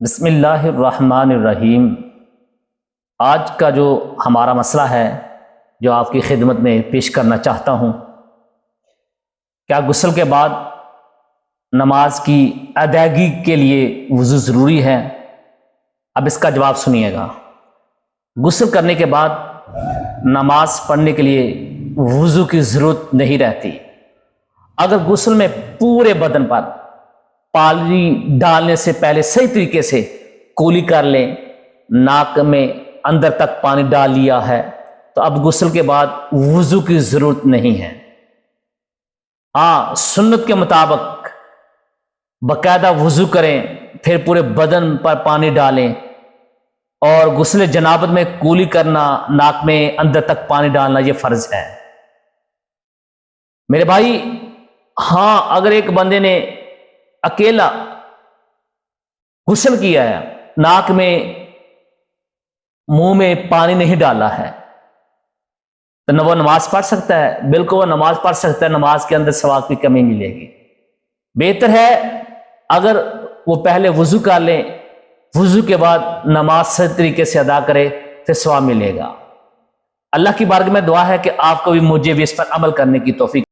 بسم اللہ الرحمن الرحیم۔ آج کا جو ہمارا مسئلہ ہے جو آپ کی خدمت میں پیش کرنا چاہتا ہوں، کیا غسل کے بعد نماز کی ادائیگی کے لیے وضو ضروری ہے؟ اب اس کا جواب سنیے گا۔ غسل کرنے کے بعد نماز پڑھنے کے لیے وضو کی ضرورت نہیں رہتی۔ اگر غسل میں پورے بدن پر پانی ڈالنے سے پہلے صحیح طریقے سے کولی کر لیں، ناک میں اندر تک پانی ڈال لیا ہے، تو اب غسل کے بعد وضو کی ضرورت نہیں ہے۔ سنت کے مطابق باقاعدہ وضو کریں، پھر پورے بدن پر پانی ڈالیں، اور غسل جنابت میں کولی کرنا، ناک میں اندر تک پانی ڈالنا، یہ فرض ہے میرے بھائی۔ اگر ایک بندے نے اکیلا غسل کیا ہے، ناک میں منہ میں پانی نہیں ڈالا ہے، تو نہ وہ نماز پڑھ سکتا ہے؟ بالکل وہ نماز پڑھ سکتا ہے، نماز کے اندر ثواب کی کمی ملے گی۔ بہتر ہے اگر وہ پہلے وضو کر لیں، وضو کے بعد نماز صحیح طریقے سے ادا کرے، پھر ثواب ملے گا۔ اللہ کی بارگاہ میں دعا ہے کہ آپ کو بھی مجھے بھی اس پر عمل کرنے کی توفیق